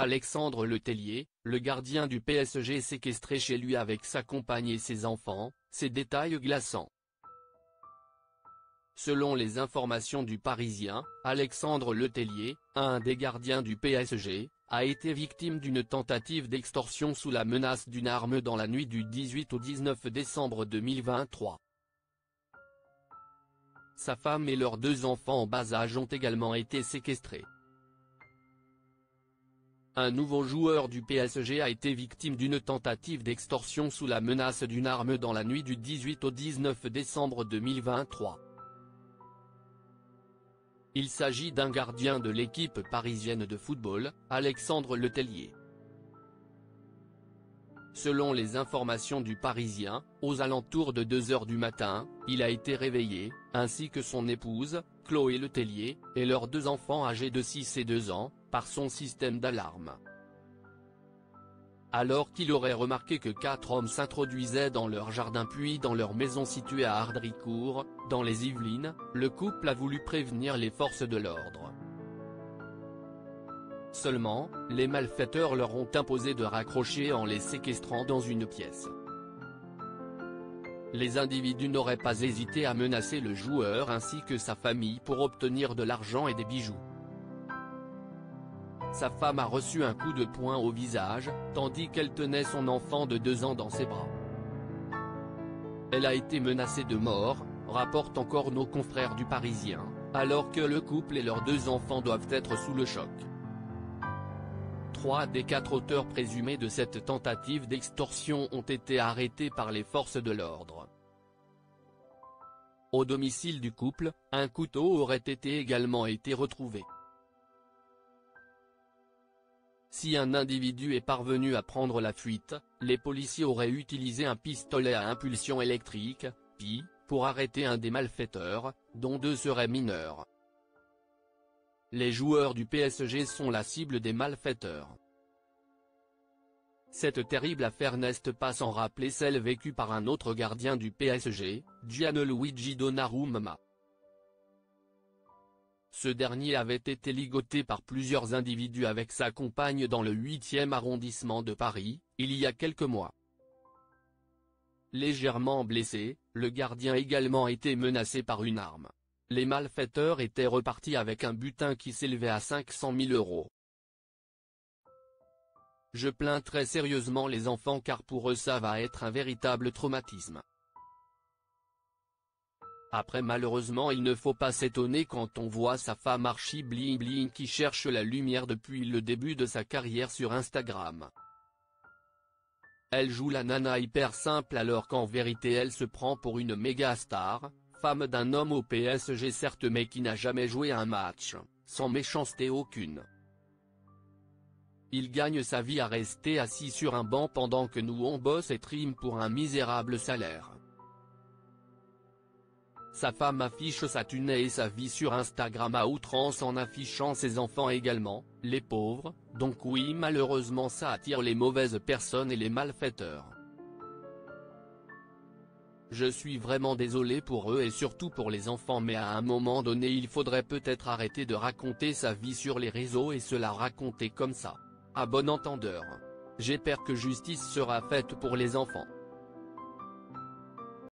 Alexandre Letellier, le gardien du PSG séquestré chez lui avec sa compagne et ses enfants, ces détails glaçants. Selon les informations du Parisien, Alexandre Letellier, un des gardiens du PSG, a été victime d'une tentative d'extorsion sous la menace d'une arme dans la nuit du 18 au 19 décembre 2023. Sa femme et leurs 2 enfants en bas âge ont également été séquestrés. Un nouveau joueur du PSG a été victime d'une tentative d'extorsion sous la menace d'une arme dans la nuit du 18 au 19 décembre 2023. Il s'agit d'un gardien de l'équipe parisienne de football, Alexandre Letellier. Selon les informations du Parisien, aux alentours de 2 h du matin, il a été réveillé, ainsi que son épouse, Chloé Letellier, et leurs 2 enfants âgés de 6 et 2 ans, par son système d'alarme. Alors qu'il aurait remarqué que 4 hommes s'introduisaient dans leur jardin puis dans leur maison située à Ardricourt, dans les Yvelines, le couple a voulu prévenir les forces de l'ordre. Seulement, les malfaiteurs leur ont imposé de raccrocher en les séquestrant dans une pièce. Les individus n'auraient pas hésité à menacer le joueur ainsi que sa famille pour obtenir de l'argent et des bijoux. Sa femme a reçu un coup de poing au visage, tandis qu'elle tenait son enfant de 2 ans dans ses bras. Elle a été menacée de mort, rapportent encore nos confrères du Parisien, alors que le couple et leurs 2 enfants doivent être sous le choc. 3 des 4 auteurs présumés de cette tentative d'extorsion ont été arrêtés par les forces de l'ordre. Au domicile du couple, un couteau aurait également été retrouvé. Si un individu est parvenu à prendre la fuite, les policiers auraient utilisé un pistolet à impulsion électrique, PI, pour arrêter un des malfaiteurs, dont 2 seraient mineurs. Les joueurs du PSG sont la cible des malfaiteurs. Cette terrible affaire n'est pas sans rappeler celle vécue par un autre gardien du PSG, Gianluigi Donnarumma. Ce dernier avait été ligoté par plusieurs individus avec sa compagne dans le 8e arrondissement de Paris, il y a quelques mois. Légèrement blessé, le gardien a également été menacé par une arme. Les malfaiteurs étaient repartis avec un butin qui s'élevait à 500 000 €. Je plains très sérieusement les enfants car pour eux ça va être un véritable traumatisme. Après malheureusement il ne faut pas s'étonner quand on voit sa femme archi bling bling qui cherche la lumière depuis le début de sa carrière sur Instagram. Elle joue la nana hyper simple alors qu'en vérité elle se prend pour une méga star, femme d'un homme au PSG certes mais qui n'a jamais joué un match, sans méchanceté aucune. Il gagne sa vie à rester assis sur un banc pendant que nous on bosse et trime pour un misérable salaire. Sa femme affiche sa thune et sa vie sur Instagram à outrance en affichant ses enfants également, les pauvres, donc oui malheureusement ça attire les mauvaises personnes et les malfaiteurs. Je suis vraiment désolé pour eux et surtout pour les enfants mais à un moment donné il faudrait peut-être arrêter de raconter sa vie sur les réseaux et se la raconter comme ça. À bon entendeur. J'espère que justice sera faite pour les enfants.